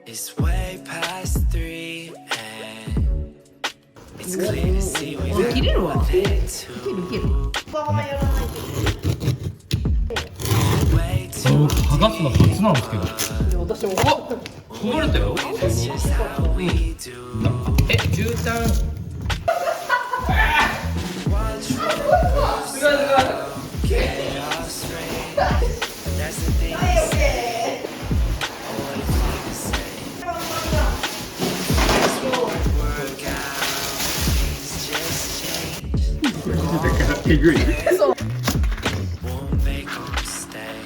It's way past 3 and it's clear to see we've had more than two. 剥がすの初なんですけど。私も。剥がれたよ。That's just how we do. 絨毯。Chaos reigns. That's the thing to say. Oh, what a thing to say. Things won't work out. Things just change. Won't make 'em stay.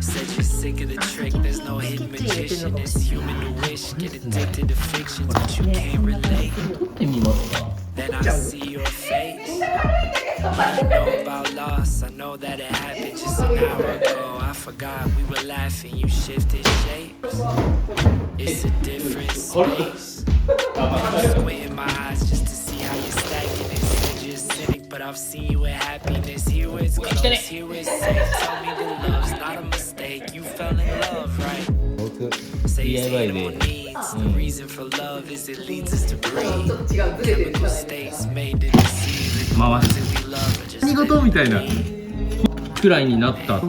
Said you're sick of the trick. There's no hidden magician. It's human to wish. Get addicted to fictions, but you can't relate. Then I see your face. I know about loss. I know that it happened just an hour ago. I forgot we were laughing. You shifted shapes. It's a different space. I'm squinting my eyes just to see how you're stacking it. Said you're a cynic, but I've seen you with happiness. Here where it's close, here where it's safe. Tell me the love's not a mistake. You fell in love, right? Say it's animal needs. The reason for love is it leads us to breathe. Chemical states made to deceive. 回す。何事みたいなくらいになった。豪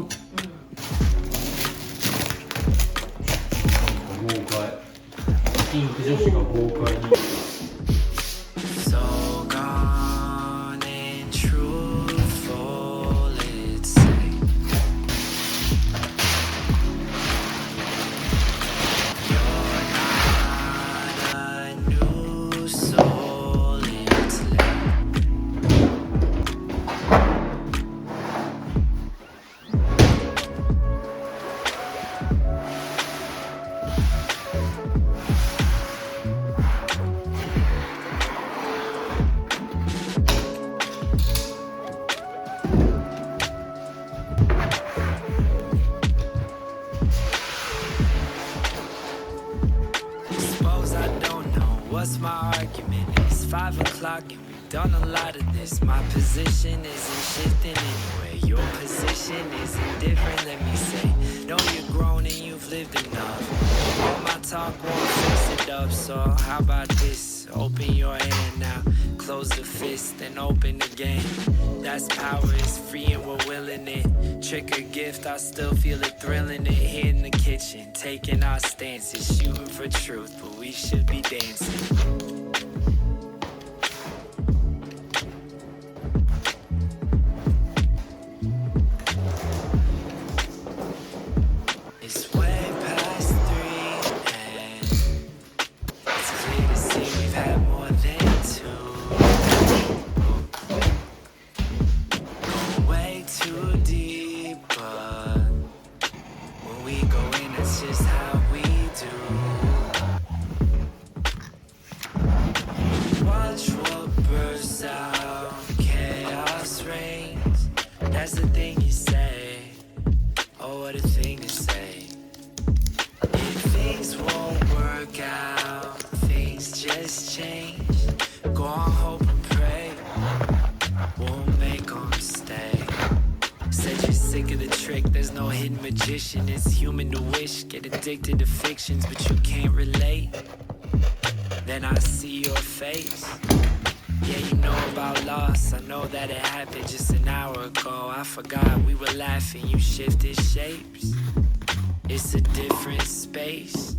快。ピンク女子が豪快に。So gone and truthful, let's say. You're not a new soul, it's late. Suppose I don't know what's my argument. It's 5 o'clock and we've done a lot of this. My position isn't shifting anyway. Your position isn't different, let me say. Know you're grown and you've lived enough. All my talk won't fix it up, so how about this? Open your hand now, close the fist, then open again. That's power, it's free and we're willing it. Trick or gift, I still feel it thrilling it. Here in the kitchen, taking our stances, shooting for truth, but we should be dancing. It's way past 3 and it's clear to see we've had more than two. Go way too deep, but when we go in, that's just how we do. Watch what bursts out, chaos reigns. That's the thing you say. Oh, what a thing to say. If things won't work out, things just change. Go on, hope and pray. Won't make 'em stay. Said you're sick of the trick. There's no hidden magician. It's human to wish. Get addicted to fictions, but you can't relate. Then I see your face. Yeah, you know about loss. I know that it happened just an hour ago. I forgot we were laughing. You shifted shapes. It's a different space.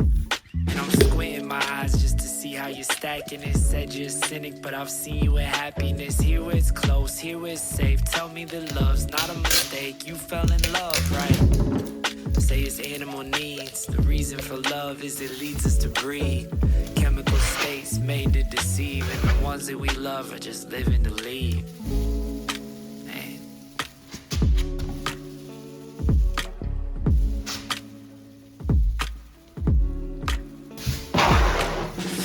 And I'm squinting my eyes just to see how you're stacking it. Said you're a cynic, but I've seen you with happiness. Here where it's close, here where it's safe. Tell me that love's not a mistake. You fell in love, right? Say it's animal needs. The reason for love is it leads us to breed. Chemical states made to deceive, and the ones that we love are just living to leave. Man.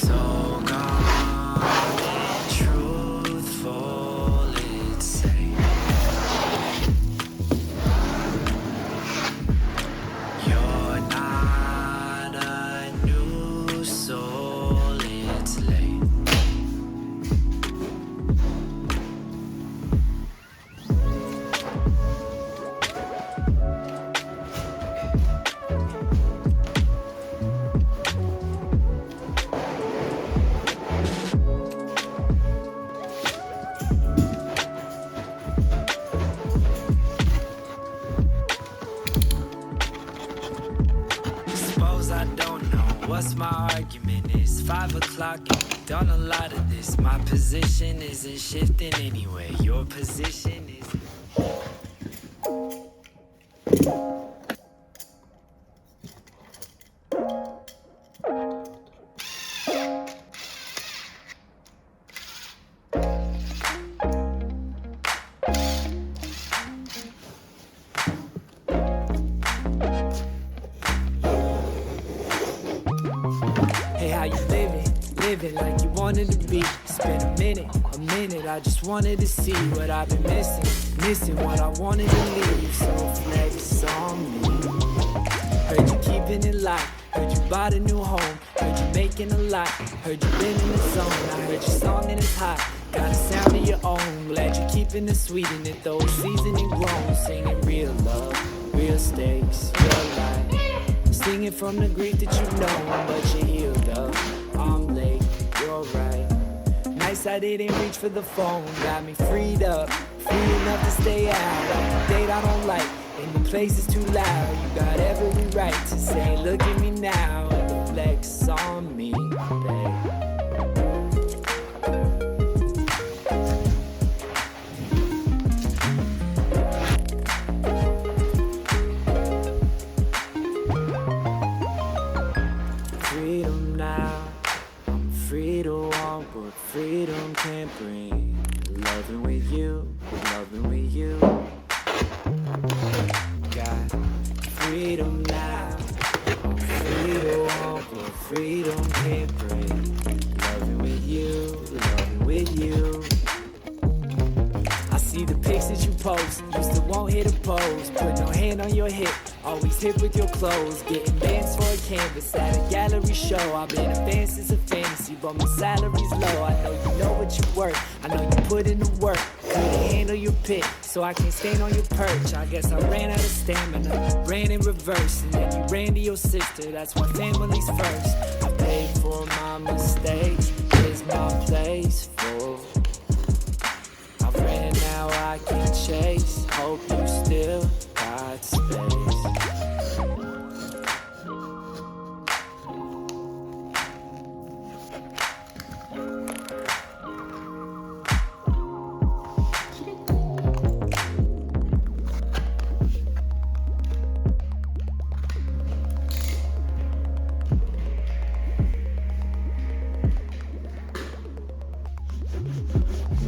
So gone and truthful, let's say. You're not a new what's my argument? It's 5 o'clock and we've done a lot of this. My position isn't shifting anyway. Your position is. Hey, how you living? Living like you wanted to be. It's been a minute, I just wanted to see what I've been missing what I wanted to leave. So flex on me. Heard you keeping it light, heard you bought a new home, heard you making a lot, heard you been in the zone. I heard your song and it's hot, got a sound of your own. Glad you're keeping it sweet and it though seasoning grown. Singing real love, real stakes, real life. Singing from the grief that you know, but you healed up. I'm late, you're right. Nice I didn't reach for the phone, got me freed up, free enough to stay out. On the date I don't like, and the place is too loud. You got every right to say, look at me now, and flex on me, babe. Freedom now, I'm free to want what freedom can't bring. Loving with you, loving with you. Got freedom now, I'm free to want what freedom can't bring. Loving with you, loving with you. I see the pics that you post, you still won't hit a pose. Put no hand on your hip, always hip with your clothes. Getting bands for a canvas at a gallery show. I've been a fan since a fantasy, but my salary's low. I know you know what you worth, I know you put in the work. Couldn't handle your pit, so I can't stand on your perch. I guess I ran out of stamina, ran in reverse, and then you ran to your sister. That's why family's first. I paid for my mistakes, here's my place full. I ran, now I can chase. Hope you still got space.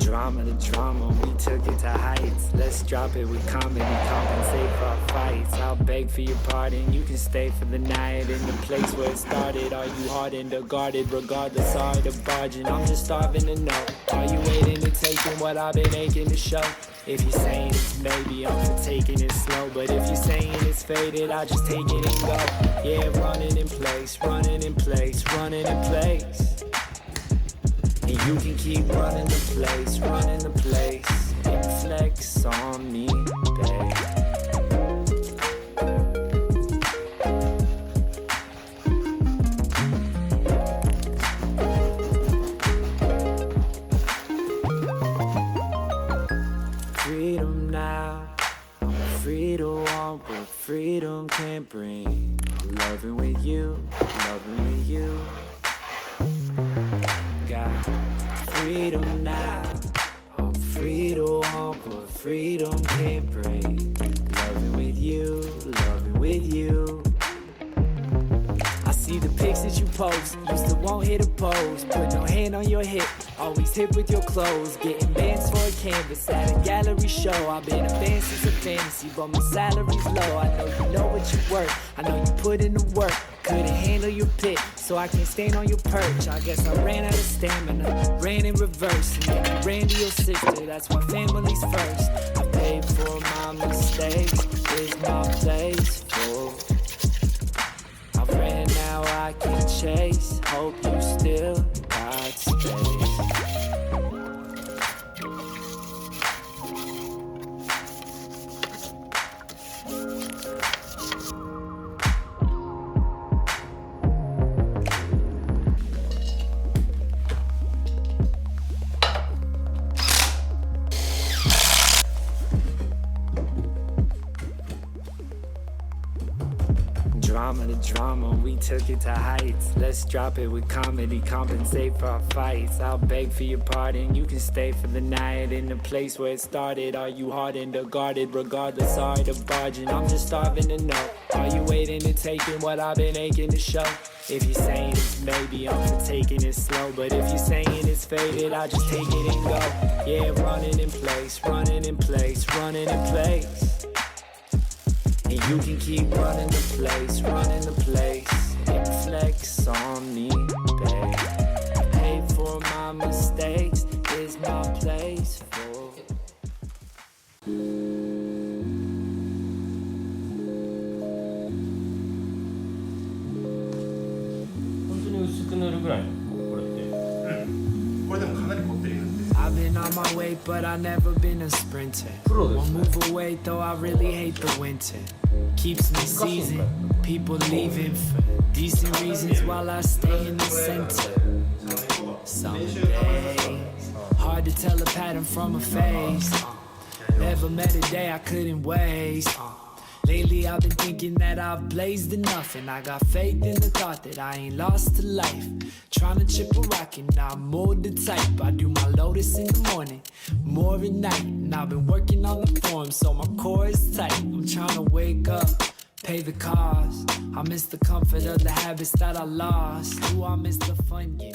Drama to drama, we took it to heights. Let's drop it with comedy, compensate for our fights. I'll beg for your pardon, you can stay for the night in the place where it started. Are you hardened or guarded? Regardless, sorry to barging. I'm just starving to know. Are you waiting to take in what I've been aching to show? If you're saying it's maybe, I'm for taking it slow. But if you're saying it's faded, I'll just take it and go. Yeah, running in place, running in place, running in place. And you can keep running the place, and flex on me, babe. Freedom now, I'm free to want what freedom can't bring. Loving with you, loving with you. Got freedom now, I'm free to want what freedom can't bring. Loving with you, loving with you. I see the pics that you post, you still won't hit a pose. Put no hand on your hip, always hip with your clothes. Getting bands for a canvas at a gallery show. I've been a fan since a fantasy, but my salary's low. I know you know what you worth, I know you put in the work. Couldn't handle your pit, so I can't stand on your perch. I guess I ran out of stamina, ran in reverse, and then I ran to your sister. That's why family's first. I paid for my mistakes, here's my place full. I ran, now I can chase. Hope you still got space. drama, we took it to heights. Let's drop it with comedy, compensate for our fights. I'll beg for your pardon, you can stay for the night in the place where it started. Are you hardened or guarded? Regardless, sorry to barging. I'm just starving to know. Are you waiting and taking what I've been aching to show? If you're saying it's maybe, I'm for taking it slow. But if you're saying it's faded, I'll just take it and go. Yeah, running in place, running in place, running in place. And you can keep running the place, running the place. It flex on me, babe. Pay for my mistakes, is my place for. 本当に薄く塗るぐらいのこれって。これでもかなり凝ってるやつです。 I've been on my way, but I've never been a sprinter. Won't move away, though I really hate the winter. Keeps me seasoned, people leaving for decent reasons while I stay in the center. Some days, hard to tell a pattern from a face. Never met a day I couldn't waste. Lately I've been thinking that I've blazed enough, and I got faith in the thought that I ain't lost to life. Trying to chip a rock and I'm more the type. I do my lotus in the morning, more at night. And I've been working on the form so my core is tight. I'm trying to wake up, pay the cost. I miss the comfort of the habits that I lost. Do I miss the fun? Yeah.